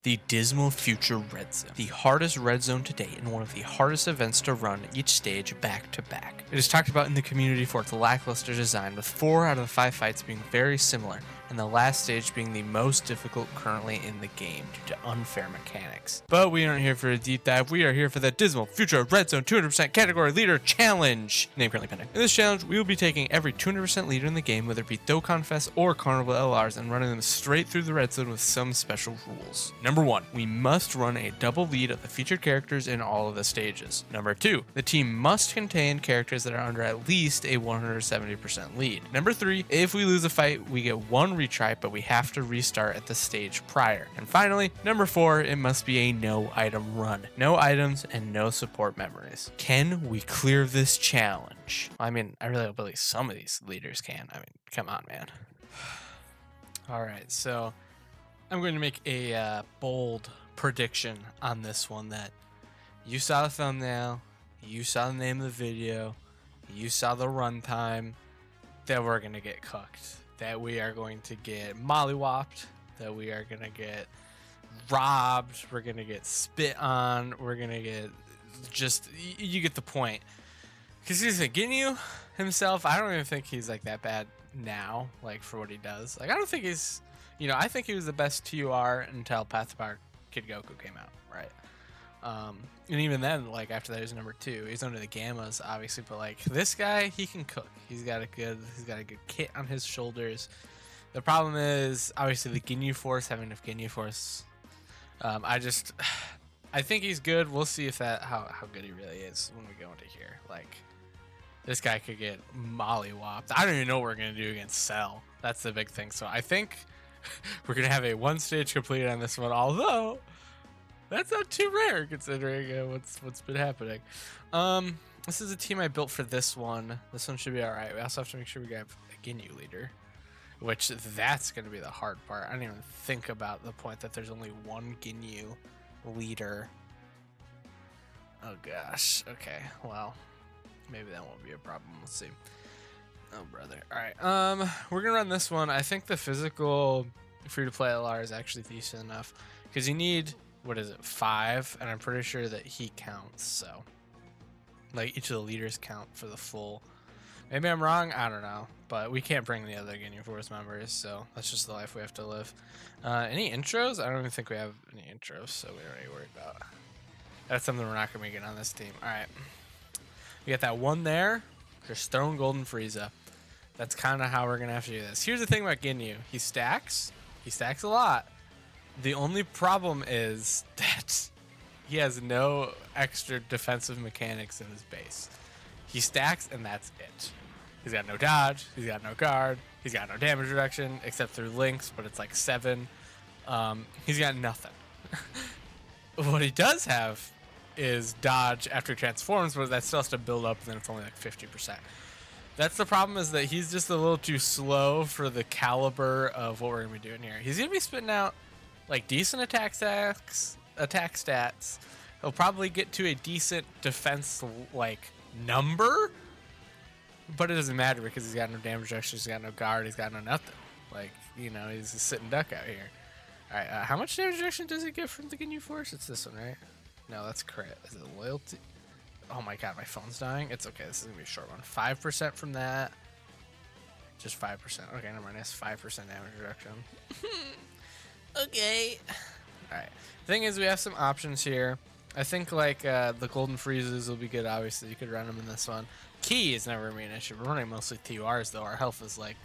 The Dismal Future Red Zone, the hardest red zone to date and one of the hardest events to run each stage back to back. It is talked about in the community for its lackluster design, with 4 out of the 5 fights being very similar, and the last stage being the most difficult currently in the game due to unfair mechanics. But we aren't here for a deep dive, we are here for the Dismal Future Red Zone 200% Category Leader Challenge! Name currently pending. In this challenge, we will be taking every 200% leader in the game, whether it be Dokkan Fest or Carnival LRs, and running them straight through the red zone with some special rules. Number 1, we must run a double lead of the featured characters in all of the stages. Number 2, the team must contain characters that are under at least a 170% lead. Number 3, if we lose a fight, we get 1 retry, but we have to restart at the stage prior. And finally, number 4, it must be a no item run. No items and no support memories. Can we clear this challenge? I mean, I really hope at least some of these leaders can. I mean, come on, man. All right, so I'm going to make a bold prediction on this one that you saw the thumbnail, you saw the name of the video, you saw the runtime, that we're going to get cooked, that we are going to get mollywopped, that we are going to get robbed, we're going to get spit on, we're going to get just, you get the point. Because here's the GINYU himself, I don't even think he's like that bad now, like for what he does. Like, I don't think he's, you know, I think he was the best TUR until Path to Power Kid Goku came out, right? And even then, like after that, he was number 2. He's under the Gammas, obviously, but like this guy, he can cook. He's got a good kit on his shoulders. The problem is obviously the GINYU Force, having enough GINYU Force. I think he's good. We'll see if that how good he really is when we go into here. Like, this guy could get mollywopped. I don't even know what we're gonna do against Cell. That's the big thing. So I think we're gonna have a 1 stage completed on this one, although that's not too rare considering what's been happening. This is a team I built for this one. This one should be all right. We also have to make sure we have a GINYU leader, which that's gonna be the hard part. I didn't even think about the point that there's only 1 GINYU leader. Oh gosh. Okay. Well, maybe that won't be a problem. We'll see. Oh brother. All right. We're gonna run this one. I think the physical free-to-play LR is actually decent enough because you need, what is it, 5, and I'm pretty sure that he counts. So, like, each of the leaders count for the full. Maybe I'm wrong. I don't know. But we can't bring the other GINYU Force members, so that's just the life we have to live. Any intros? I don't even think we have any intros, so we don't need to worry about. That's something we're not gonna be getting on this team. All right. We got that one there. There's Stone Golden Frieza. That's kind of how we're gonna have to do this. Here's the thing about GINYU. He stacks a lot. The only problem is that he has no extra defensive mechanics in his base. He stacks and that's it. He's got no dodge, he's got no guard, he's got no damage reduction except through links, but it's like 7. He's got nothing. What he does have is dodge after he transforms, but that still has to build up, and then it's only like 50%. That's the problem, is that he's just a little too slow for the caliber of what we're gonna be doing here. He's gonna be spitting out like decent attack stats. He'll probably get to a decent defense like number, but it doesn't matter because he's got no damage reduction, he's got no guard, he's got no nothing. Like, you know, he's a sitting duck out here. All right, how much damage reduction does he get from the GINYU Force? It's this one, right? No, that's crit. Is it loyalty? Oh my god, my phone's dying. It's okay. This is gonna be a short one. 5% from that. Just 5%. Okay, never mind. That's 5% damage reduction. Okay. All right. Thing is, we have some options here. I think like the Golden Freezes will be good. Obviously, you could run them in this one. Key is never gonna be an issue. We're running mostly TURs though. Our health is like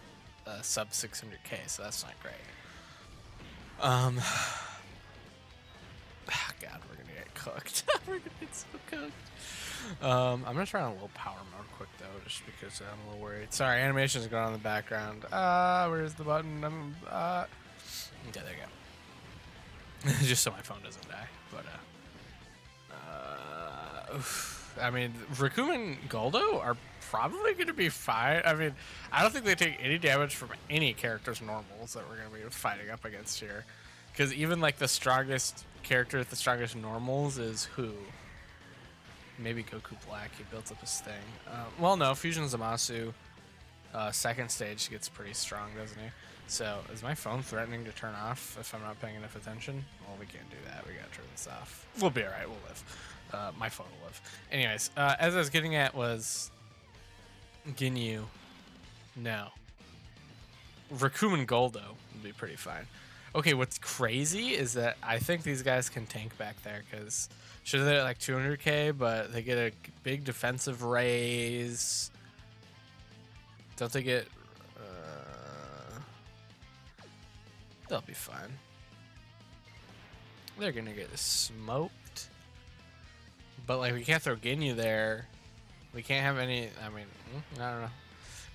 sub 600k, so that's not great. God, we're gonna get cooked. We're gonna get so cooked. I'm gonna try on a low power mode quick though, just because I'm a little worried. Sorry, animation is going on in the background. Where's the button? Okay, there you go. Just so my phone doesn't die. But I mean, Raccoon and Goldo are probably gonna be fine. I mean, I don't think they take any damage from any character's normals that we're gonna be fighting up against here. Because even like the strongest character with the strongest normals is who? Maybe Goku Black. He built up his thing. Well, no, Fusion Zamasu. Second stage gets pretty strong, doesn't he? So is my phone threatening to turn off if I'm not paying enough attention? Well, we can't do that. We gotta turn this off. We'll be all right. We'll live. My phone will live. Anyways, as I was getting at was Ginyu. No. Rakumen Goldo would be pretty fine. Okay, what's crazy is that I think these guys can tank back there because sure they're at like 200k, but they get a big defensive raise. Don't they get? They'll be fine. They're gonna get smoked, but like we can't throw Ginyu there. We can't have any. I mean, I don't know.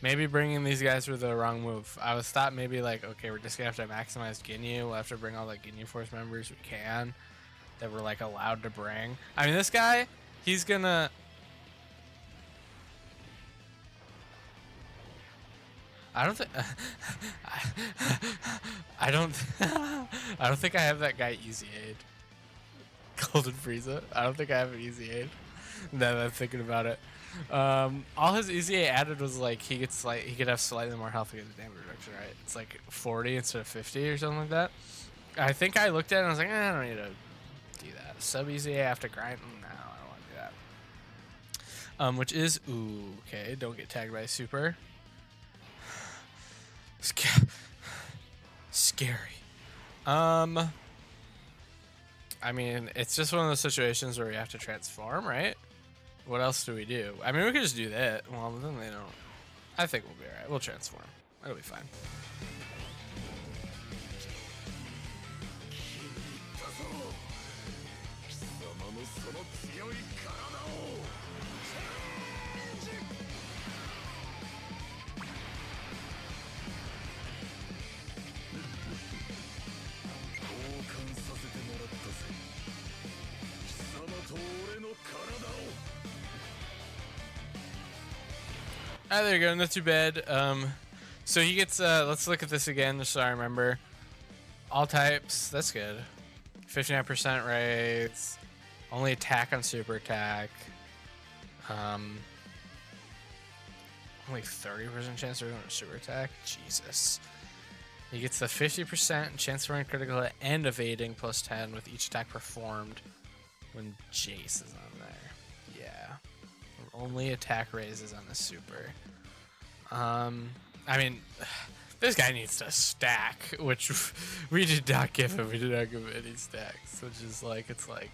Maybe bringing these guys were the wrong move. I was thought maybe like, okay, we're just gonna have to maximize Ginyu. We'll have to bring all the GINYU Force members we can that we're like allowed to bring. I mean, this guy, he's gonna. I don't think. I don't. I don't think I have that guy easy aid. Golden Frieza. I don't think I have an easy aid. Now that I'm thinking about it. All his easy aid added was like he could have slightly more health against damage reduction, right? It's like 40 instead of 50 or something like that. I think I looked at it and I was like, I don't need to do that. Sub easy aid after grind. No, I don't want to do that. Which is okay. Don't get tagged by super. Scary. I mean, it's just one of those situations where we have to transform, right? What else do we do? I mean, we could just do that. Well, then they don't. I think we'll be alright. We'll transform. It'll be fine. Ah, there you go. Not too bad. So he gets. Let's look at this again, just so I remember. All types. That's good. 59% raise. Only attack on super attack. Only 30% chance of doing a super attack. Jesus. He gets the 50% chance of running critical hit and evading plus 10 with each attack performed when Jace is on there. Yeah. Only attack raises on the super. I mean, this guy needs to stack, which we did not give him. We did not give him any stacks, which is like, it's like,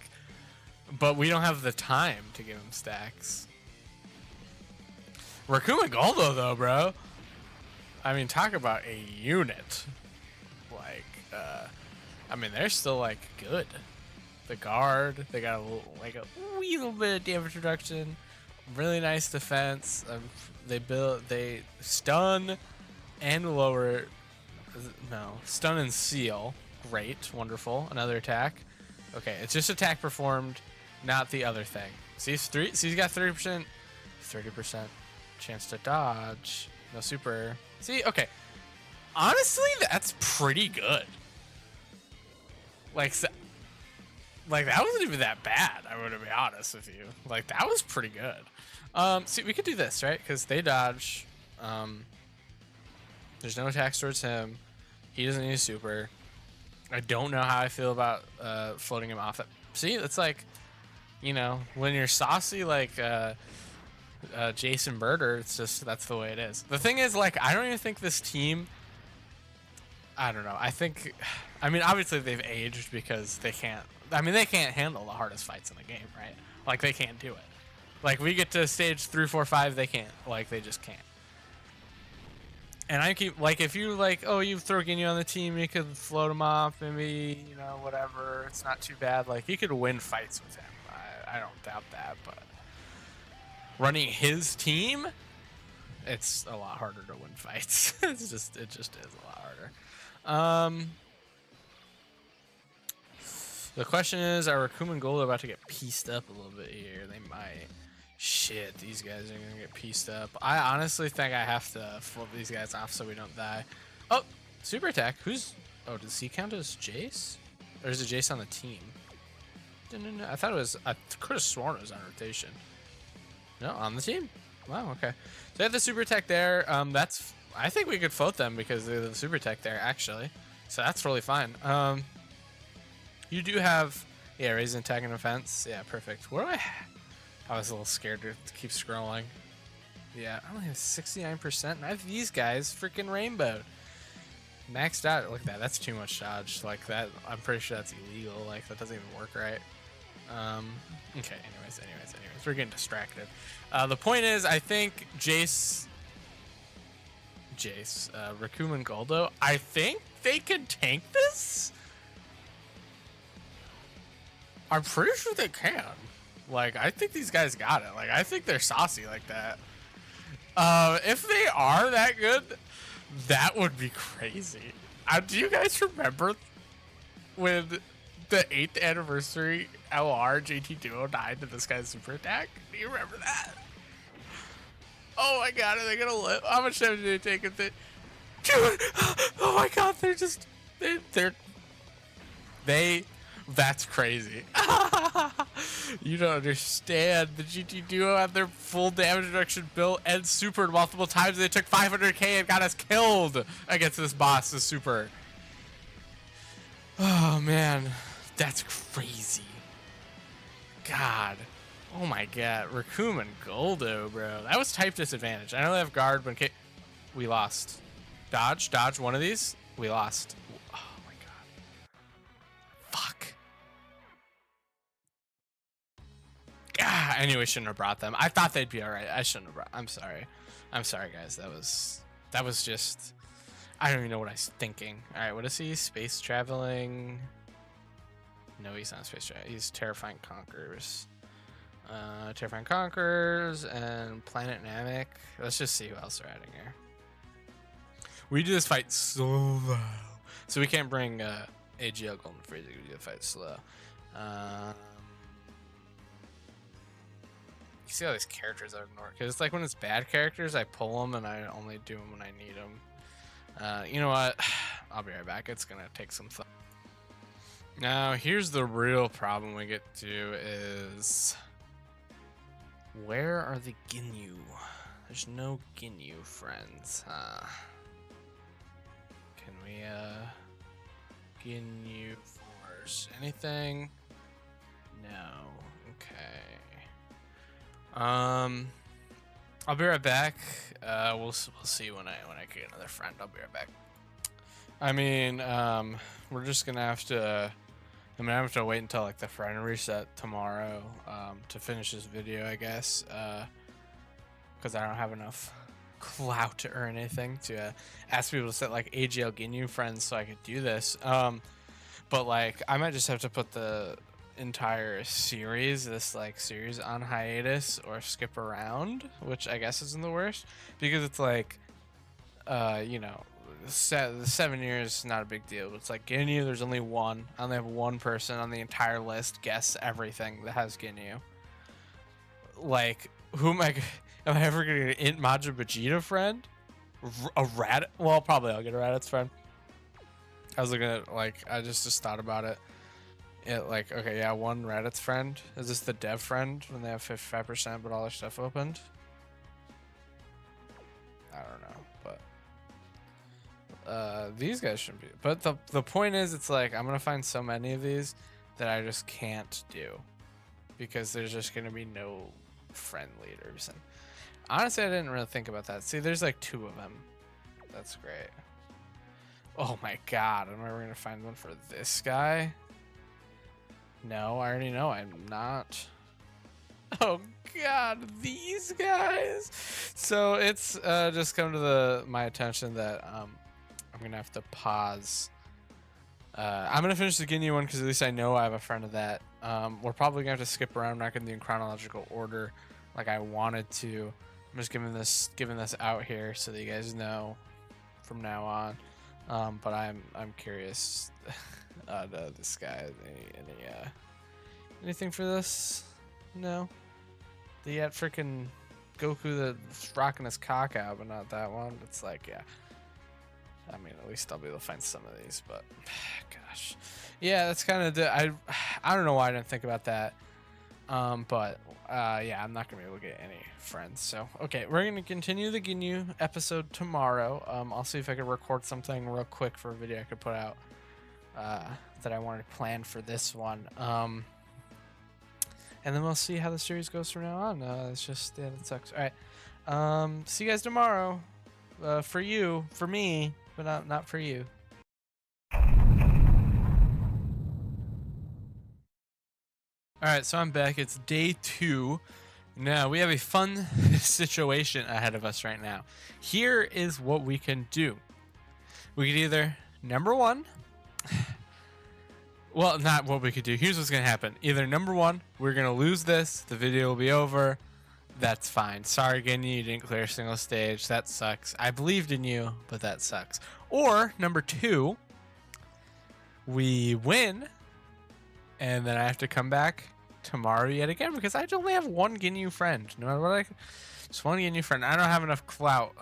but we don't have the time to give him stacks. Rakumen Goldo though, bro. I mean, talk about a unit. Like, I mean, they're still like good. The guard, they got a little, like a wee little bit of damage reduction. Really nice defense. They stun and lower. No, stun and seal. Great, wonderful. Another attack. Okay, it's just attack performed, not the other thing. See, he's got 30% chance to dodge. No super. See, okay. Honestly, that's pretty good. Like that wasn't even that bad. I'm gonna be honest with you. Like that was pretty good. See, we could do this, right? Because they dodge. There's no attacks towards him. He doesn't need a super. I don't know how I feel about floating him off. See, it's like, you know, when you're saucy like Jason Birder, it's just that's the way it is. The thing is, like, I don't even think this team. I don't know. I mean, obviously they've aged because they can't. I mean, they can't handle the hardest fights in the game, right? Like they can't do it. Like we get to stage 3, 4, 5, they can't. Like they just can't. And I keep like, if you like, oh, you throw Ginyu on the team, you could float him off, maybe, you know, whatever. It's not too bad. Like you could win fights with him. I don't doubt that, but running his team, it's a lot harder to win fights. It just is a lot harder. The question is, are Rakumen Goldo about to get pieced up a little bit here? They might. Shit, these guys are gonna get pieced up. I honestly think I have to flip these guys off so we don't die. Oh, super attack. Oh, does he count as Jace? Or is it Jace on the team? No. I thought it was, I could have sworn it was on rotation. No, on the team. Wow, okay. So they have the super attack there. That's, I think we could float them because they're the super tech there, actually. So that's really fine. You do have, yeah, raising attack and defense. Yeah, perfect. What do I was a little scared to keep scrolling. Yeah, I only have 69%, and I have these guys freaking rainbowed. Maxed out. Look at that. That's too much dodge. Like that. I'm pretty sure that's illegal. Like that doesn't even work right. Okay. Anyways. We're getting distracted. The point is, I think Jace, Raccoon and Goldo, I think they can tank this. I'm pretty sure they can. Like, I think these guys got it. Like, I think they're saucy like that. If they are that good, that would be crazy. Do you guys remember when the 8th anniversary LR JT209 to this guy's super attack? Do you remember that? Oh my god, are they gonna live? How much damage did they take if they... Dude! Oh my god, that's crazy. You don't understand. The GT Duo had their full damage reduction built and supered multiple times. They took 500k and got us killed against this boss, the super. Oh man, that's crazy. God. Oh my god. Raccoon and Goldo, bro. That was type disadvantage. I know they have guard, but we lost. Dodge one of these. We lost. Oh my god. Fuck. I knew we shouldn't have brought them. I thought they'd be all right. I shouldn't have brought. I'm sorry, guys. That was just. I don't even know what I was thinking. All right, what is he? Space traveling? No, he's not space traveling. He's terrifying conquerors. Terrifying conquerors and planet Namek. Let's just see who else they're adding here. We do this fight slow, so we can't bring AGL Golden Freezer. We do the fight slow. You see all these characters I ignore because it's like when it's bad characters, I pull them and I only do them when I need them. You know what? I'll be right back. It's gonna take some thought. Now here's the real problem we get to is where are the GINYU? There's no GINYU friends. Can we GINYU Force anything? No. Okay. I'll be right back. We'll see when I get another friend. I'll be right back. I mean, we're just gonna have to. I'm gonna have to wait until like the friend reset tomorrow to finish this video, I guess, because I don't have enough clout or anything to ask people to set like AGL GINYU friends so I could do this. But like, I might just have to put the entire series, series on hiatus or skip around, which I guess isn't the worst because it's like, you know, the 7 years not a big deal, but it's like GINYU, there's only one. I only have one person on the entire list guess everything that has GINYU. Like, who am I ever gonna get an Int Majin Vegeta friend? A Rat? Well, probably I'll get a Raditz friend. I was looking at, like, I just thought about it. Like, okay, yeah, one Raditz friend. Is this the dev friend when they have 55% but all their stuff opened? I don't know, but these guys shouldn't be. But the point is, it's like I'm gonna find so many of these that I just can't do because there's just gonna be no friend leaders. And honestly, I didn't really think about that. See, there's like 2 of them. That's great. Oh my god, am I ever gonna find one for this guy? No, I already know I'm not. Oh god, these guys. So it's just come to my attention that I'm gonna have to pause. I'm gonna finish the GINYU one because at least I know I have a friend of that. We're probably gonna have to skip around. I'm not gonna do in chronological order like I wanted to. I'm just giving this out here so that you guys know from now on. But I'm curious. This guy, anything for this? No. The freaking Goku that's rocking his cock out, but not that one. It's like, yeah. I mean, at least I'll be able to find some of these, but gosh, yeah, that's kind of I don't know why I didn't think about that. But yeah, I'm not gonna be able to get any friends. So okay, we're gonna continue the GINYU episode tomorrow. I'll see if I can record something real quick for a video I could put out that I wanted to plan for this one. And then we'll see how the series goes from now on. It's just, yeah, that sucks. All right. See you guys tomorrow. For you, for me, but not for you. All right, so I'm back. It's day 2. Now we have a fun situation ahead of us right now. Here is what we can do. We could either, number one, well, not what we could do. Here's what's going to happen. Either number one, we're going to lose this. The video will be over. That's fine. Sorry, GINYU, you didn't clear a single stage. That sucks. I believed in you, but that sucks. Or number 2, we win, and then I have to come back tomorrow yet again because I only have one GINYU friend. No matter what, just one GINYU friend. I don't have enough clout.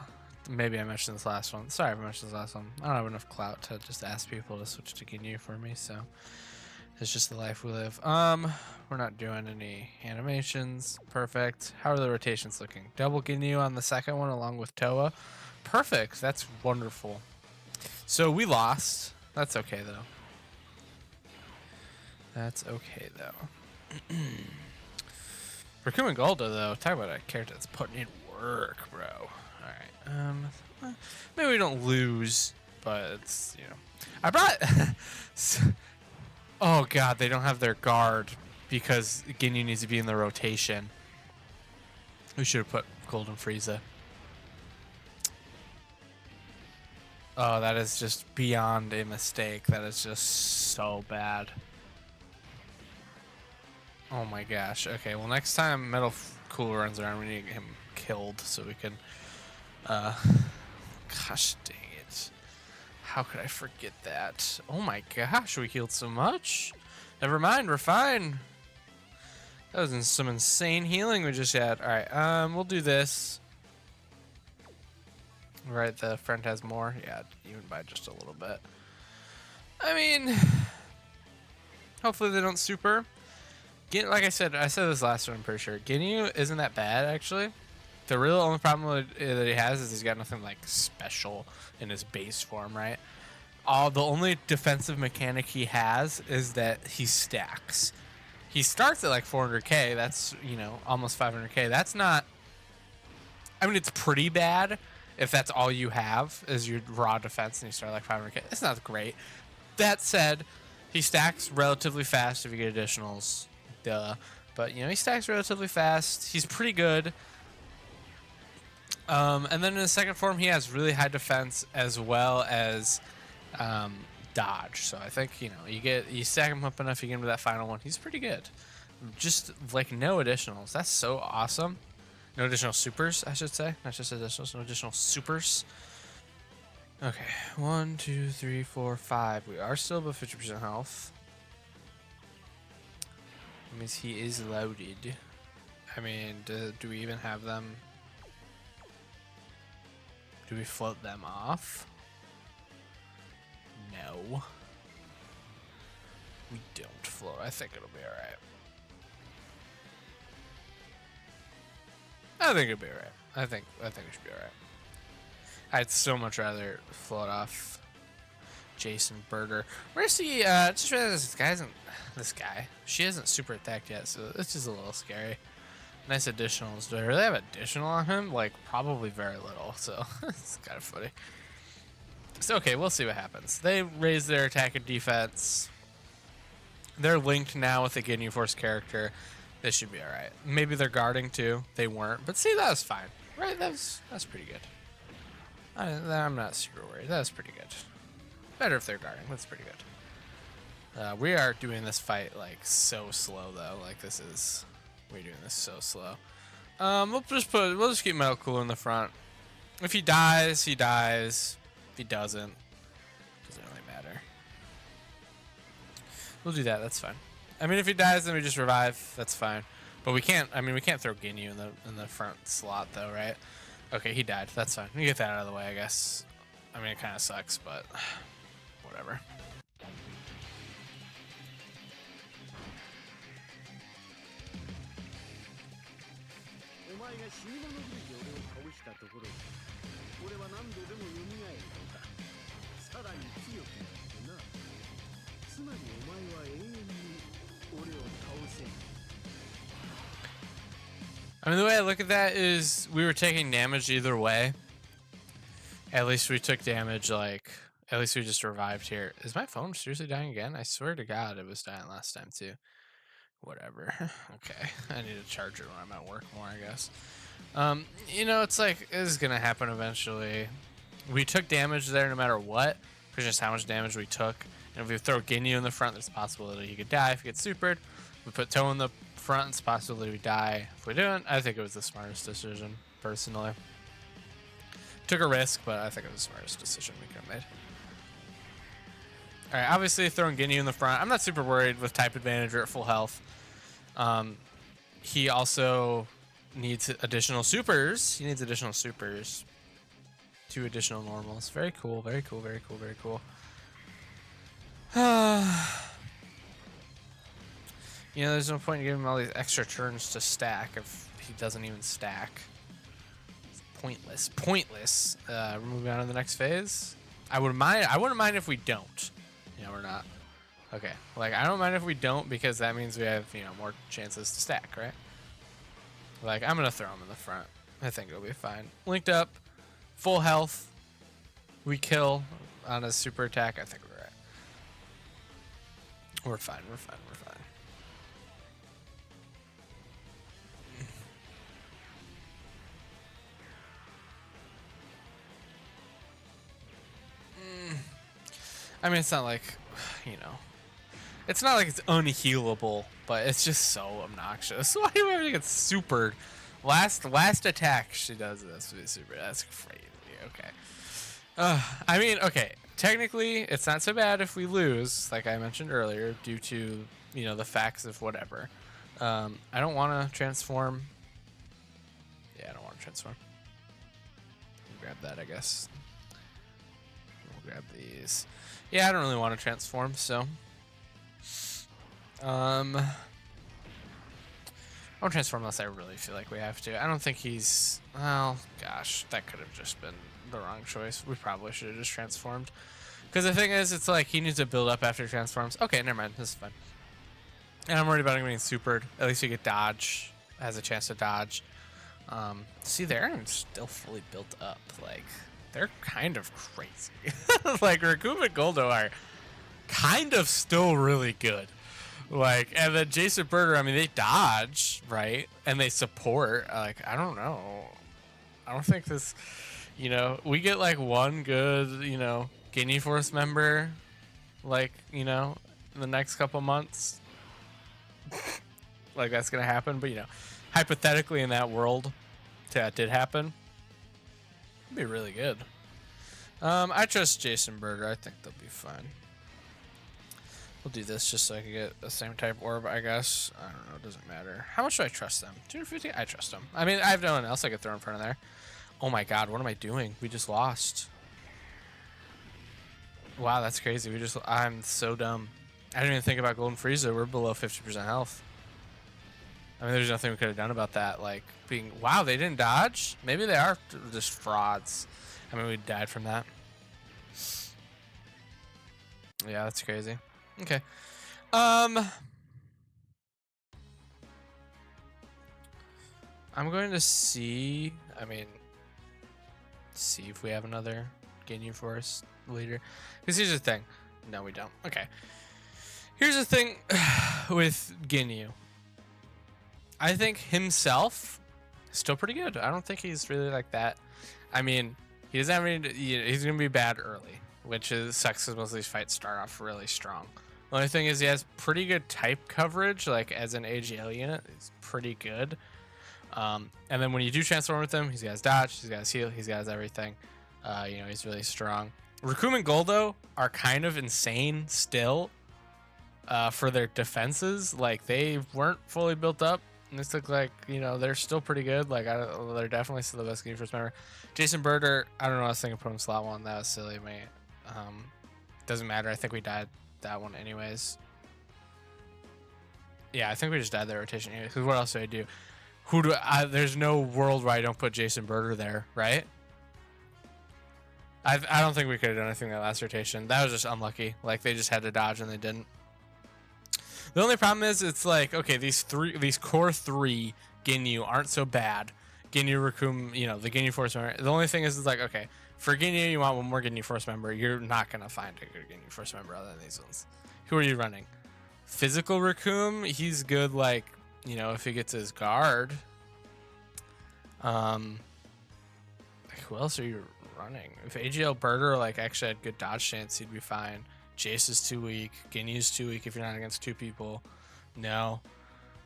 Maybe I mentioned this last one. Sorry if I mentioned this last one. I don't have enough clout to just ask people to switch to GINYU for me, so it's just the life we live. We're not doing any animations. Perfect. How are the rotations looking? Double GINYU on the second one along with Toa. Perfect. That's wonderful. So we lost. That's okay though. That's okay though. For Kuma Golda though, talk about a character that's putting in work, bro. Alright. Maybe we don't lose, but it's, you know. I brought oh god, they don't have their guard because GINYU needs to be in the rotation. We should have put Golden Frieza. Oh, that is just beyond a mistake. That is just so bad. Oh my gosh. Okay, well next time Metal Cool runs around, we need him killed so we can gosh dang it. How could I forget that? Oh my gosh, we healed so much. Never mind, we're fine. That was some insane healing we just had. Alright, we'll do this. Right, the friend has more. Yeah, even by just a little bit. I mean, hopefully they don't super. Like I said this last one, I'm pretty sure. GINYU isn't that bad, actually. The real only problem that he has is he's got nothing, like, special in his base form, right? The only defensive mechanic he has is that he stacks. He starts at, like, 400k. That's, you know, almost 500k. That's not... I mean, it's pretty bad if that's all you have is your raw defense and you start, like, 500k. It's not great. That said, he stacks relatively fast if you get additionals. Duh. But, you know, he stacks relatively fast. He's pretty good. And then in the second form, he has really high defense as well as dodge. So I think, you know, you stack him up enough, you get him to that final one. He's pretty good. Just, like, no additionals. That's so awesome. No additional supers, I should say. Not just additionals, no additional supers. Okay. 1, 2, 3, 4, 5. We are still above 50% health. That means he is loaded. I mean, do we even have them? Do we float them off? No. We don't float. I think it'll be alright. I think it'll be alright. I think we should be alright. I'd so much rather float off Jason Berger. We're gonna see, just realized this guy, she hasn't super attacked yet, so this is a little scary. Nice additionals. Do I really have additional on him? Like, probably very little, so it's kind of funny. So, okay, we'll see what happens. They raise their attack and defense. They're linked now with the GINYU Force character. They should be alright. Maybe they're guarding too. They weren't, but see, that was fine. Right, that's pretty good. I'm not super worried. That's pretty good. Better if they're guarding. That's pretty good. We are doing this fight, like, so slow, though. Like, we're doing this so slow. We'll just keep Metal Cooler in the front. If he dies, he dies. If he doesn't really matter. We'll do that. That's fine. I mean, if he dies, then we just revive. That's fine. But we can't. I mean, we can't throw GINYU in the front slot, though, right? Okay, he died. That's fine. We get that out of the way, I guess. I mean, it kind of sucks, but whatever. I mean, the way I look at that is we were taking damage either way. At least we took damage, like, at least we just revived here. Is my phone seriously dying again? I swear to God it was dying last time too. Whatever. Okay. I need to charge it when I'm at work more, I guess. You know, it's like, this is going to happen eventually. We took damage there no matter what, for just how much damage we took. And if we throw GINYU in the front, there's a possibility he could die if he gets supered. We put Toe in the front, it's a possibility we die if we don't. I think it was the smartest decision, personally. Took a risk, but I think it was the smartest decision we could have made. Alright, obviously throwing GINYU in the front. I'm not super worried with type advantage or at full health. He also needs additional supers. He needs additional supers. 2 additional normals. Very cool, very cool, very cool, very cool. You know, there's no point in giving him all these extra turns to stack if he doesn't even stack. It's pointless. Pointless. We're moving on to the next phase. I wouldn't mind if we don't. You know, we're not. Okay. Like, I don't mind if we don't because that means we have, you know, more chances to stack, right? Like, I'm gonna throw him in the front. I think it'll be fine. Linked up, full health. We kill on a super attack. I think we're right. We're fine. We're fine. We're fine. I mean, it's not like, you know, it's not like it's unhealable, but it's just so obnoxious. Why do you have to get supered? Last attack she does this to be super. That's crazy. Okay. I mean, okay. Technically, it's not so bad if we lose, like I mentioned earlier, due to, you know, the facts of whatever. I don't want to transform. Yeah, I don't want to transform. Grab that, I guess. We'll grab these. Yeah, I don't really want to transform, so. I won't transform unless I really feel like we have to. I don't think he's. Well, gosh, that could have just been the wrong choice. We probably should have just transformed. Because the thing is, it's like he needs to build up after transforms. Okay, never mind. This is fine. And I'm worried about him getting supered. At least he could dodge. Has a chance to dodge. See, they're still fully built up. Like, they're kind of crazy. Like, Raccoon and Goldo are kind of still really good. Like, and then Jason Berger, I mean, they dodge, right? And they support. Like, I don't know. I don't think this, you know, we get like one good, you know, GINYU Force member, like, you know, in the next couple months. Like, that's going to happen. But, you know, hypothetically in that world, that did happen. It'd be really good. I trust Jason Berger. I think they'll be fine. We'll do this just so I can get the same type orb, I guess. I don't know. It doesn't matter. How much do I trust them? 250? I trust them. I mean, I have no one else I could throw in front of there. Oh my god, what am I doing? We just lost. Wow, that's crazy. I'm so dumb. I didn't even think about Golden Frieza. We're below 50% health. I mean, there's nothing we could have done about that. Like, being, wow, they didn't dodge? Maybe they are just frauds. I mean, we died from that. Yeah, that's crazy. Okay. I'm going to see, see if we have another GINYU Force leader. Because here's the thing. No, we don't. Okay. Here's the thing with GINYU. I think himself is still pretty good. I don't think he's really like that. I mean, he doesn't have any, he's going to be bad early, which sucks because most of these fights start off really strong. The only thing is he has pretty good type coverage, like as an AGL unit. He's pretty good. And then when you do transform with him, he's got his dodge, he's got his heal, he's got his everything. You know, he's really strong. Raccoon and Goldo are kind of insane still for their defenses. Like, they weren't fully built up. And this looks like, you know, they're still pretty good. Like, they're definitely still the best GINYU Force member. Jason Berger, I don't know, I was thinking put him slot 1. That was silly, mate. Doesn't matter. I think we died that one anyways. Yeah, I think we just died that rotation anyways. Because what else do I do? Who do I, there's no world where I don't put Jason Berger there, right? I don't think we could have done anything that last rotation. That was just unlucky. Like, they just had to dodge and they didn't. The only problem is, it's like, okay, these core three GINYU aren't so bad. GINYU Raccoon, you know, the GINYU Force member. The only thing is, it's like, okay, for GINYU, you want one more GINYU Force member. You're not gonna find a good GINYU Force member other than these ones. Who are you running? Physical Raccoon, he's good, like, you know, if he gets his guard. Who else are you running? If AGL Berger, like, actually had good dodge chance, he'd be fine. Jace is too weak. GINYU's too weak if you're not against two people. No.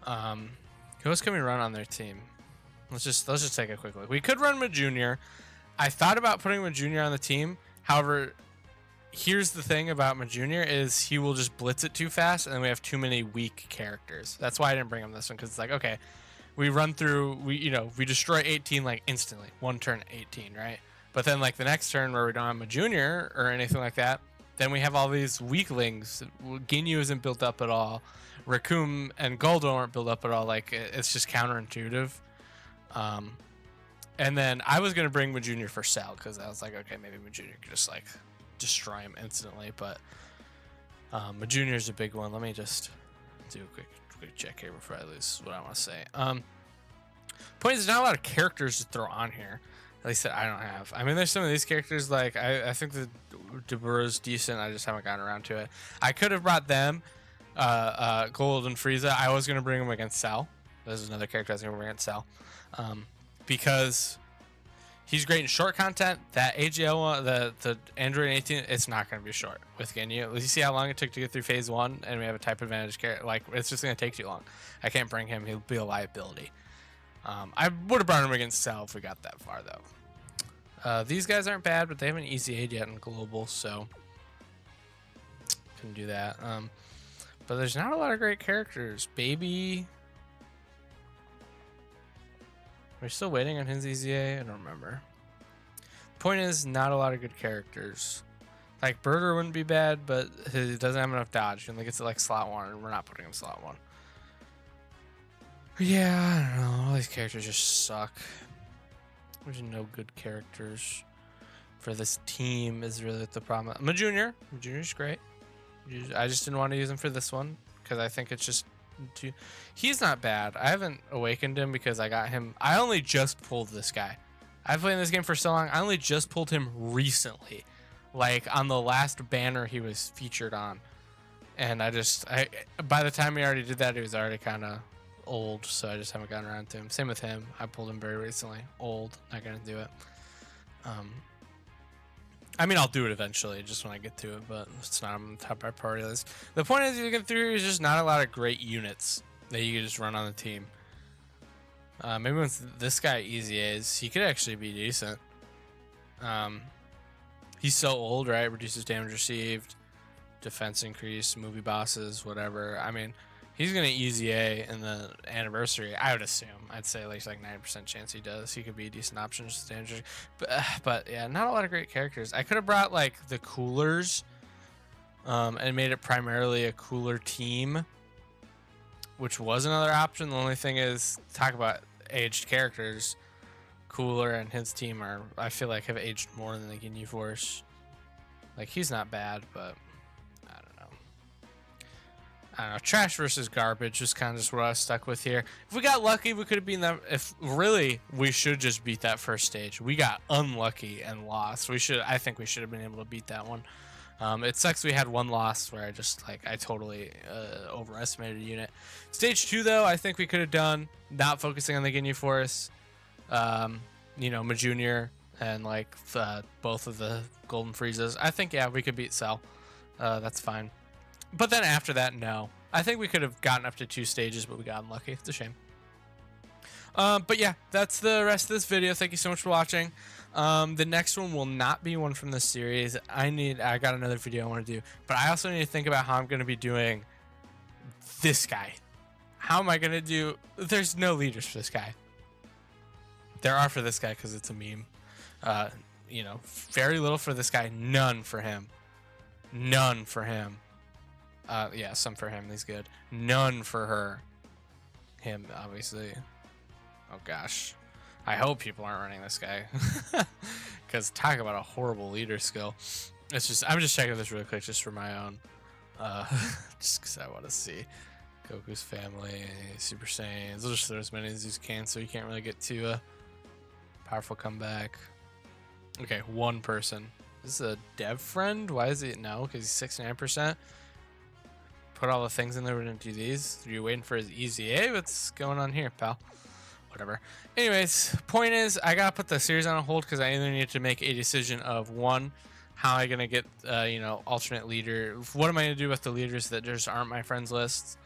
Who else can we run on their team? Let's just take a quick look. We could run Junior. I thought about putting Junior on the team. However, here's the thing about Junior is he will just blitz it too fast, and then we have too many weak characters. That's why I didn't bring him this one, because it's like, okay, we run through, we destroy 18 like instantly, one turn 18, right? But then like the next turn where we don't have Junior or anything like that, then we have all these weaklings. GINYU isn't built up at all. Raccoon and Goldo aren't built up at all. Like, it's just counterintuitive. And then I was gonna bring Junior for Cell, because I was like, okay, maybe Junior could just like destroy him instantly. But Junior's a big one. Let me just do a quick check here before I lose what I want to say. Point is, there's not a lot of characters to throw on here. At least that I don't have. I mean, there's some of these characters, like, I think the DeBur's decent. I just haven't gotten around to it. I could have brought them, Gold and Frieza. I was going to bring them against Cell. This is another character I was going to bring against Cell. Because he's great in short content. That AGL one, the Android 18, it's not going to be short with GINYU. You see how long it took to get through phase 1, and we have a type advantage character. Like, it's just going to take too long. I can't bring him. He'll be a liability. I would have brought him against Cell if we got that far, though. These guys aren't bad, but they haven't easy aid yet in global, so couldn't do that. But there's not a lot of great characters. Baby, we're still waiting on his EZA. I don't remember. Point is, not a lot of good characters. Like, Berger wouldn't be bad, but he doesn't have enough dodge. He only gets it like slot 1, and we're not putting him slot 1. Yeah, I don't know. All these characters just suck. There's no good characters for this team is really the problem. Junior's great. I just didn't want to use him for this one because I think it's just too... He's not bad. I haven't awakened him because I got him... I only just pulled this guy. I've played this game for so long. I only just pulled him recently. Like, on the last banner he was featured on. And by the time he already did that, he was already kind of old, so I just haven't gotten around to him. Same with him. I pulled him very recently. Old. Not gonna do it. I mean, I'll do it eventually, just when I get to it, but it's not on the top of my priority list. The point is, you get through here is just not a lot of great units that you can just run on the team. Maybe once this guy easy is, he could actually be decent. He's so old, right? Reduces damage received, defense increase, movie bosses, whatever. I mean, he's gonna easy A in the anniversary. I would assume. I'd say like 90% chance he does. He could be a decent option just damage. But yeah, not a lot of great characters. I could have brought like the coolers, and made it primarily a cooler team, which was another option. The only thing is, talk about aged characters. Cooler and his team are, I feel like, have aged more than the GINYU Force. Like, he's not bad, but I don't know. Trash versus garbage is kind of just what I was stuck with here. If we got lucky, we could have beaten that. If really, we should just beat that first stage. We got unlucky and lost. I think we should have been able to beat that one. It sucks we had one loss where I totally overestimated a unit. Stage 2, though, I think we could have done, not focusing on the GINYU Force. Junior and both of the Golden Friezas. I think, yeah, we could beat Cell. That's fine. But then after that, no. I think we could have gotten up to 2 stages, but we got unlucky. It's a shame. But yeah, that's the rest of this video. Thank you so much for watching. The next one will not be one from this series. I got another video I want to do, but I also need to think about how I'm going to be doing this guy. How am I going to do... There's no leaders for this guy. There are for this guy because it's a meme. Very little for this guy. None for him. None for him. Yeah, some for him. He's good. None for her. Him, obviously. Oh gosh, I hope people aren't running this guy, because talk about a horrible leader skill. I'm just checking this real quick just for my own, just because I want to see Goku's family, Super Saiyans. I'll just throw as many as you can, so you can't really get too powerful comeback. Okay, one person. This is a dev friend. Why is it no? Because he's 69%. Put all the things in there. We're gonna do these. Are you waiting for his easy A? What's going on here, pal? Whatever. Anyways, point is, I gotta put the series on hold because I either need to make a decision of one, how am I gonna get you know, alternate leader? What am I gonna do with the leaders that just aren't my friends lists?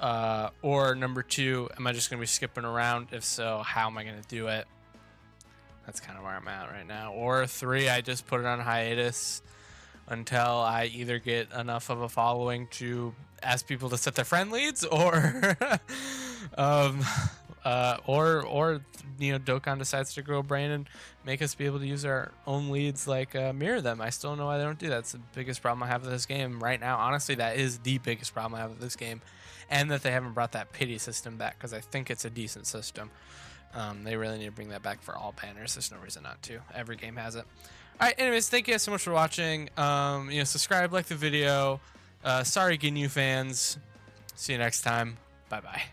Or number two, am I just gonna be skipping around? If so, how am I gonna do it? That's kind of where I'm at right now. Or three, I just put it on hiatus until I either get enough of a following to ask people to set their friend leads, or or you know, Dokkan decides to grow a brain and make us be able to use our own leads, like mirror them. I still don't know why they don't do that. That's the biggest problem I have with this game right now. Honestly, that is the biggest problem I have with this game, and that they haven't brought that pity system back, because I think it's a decent system. They really need to bring that back for all banners. There's no reason not to. Every game has it. All right, anyways, thank you guys so much for watching. You know, subscribe, like the video. Sorry, GINYU fans. See you next time. Bye-bye.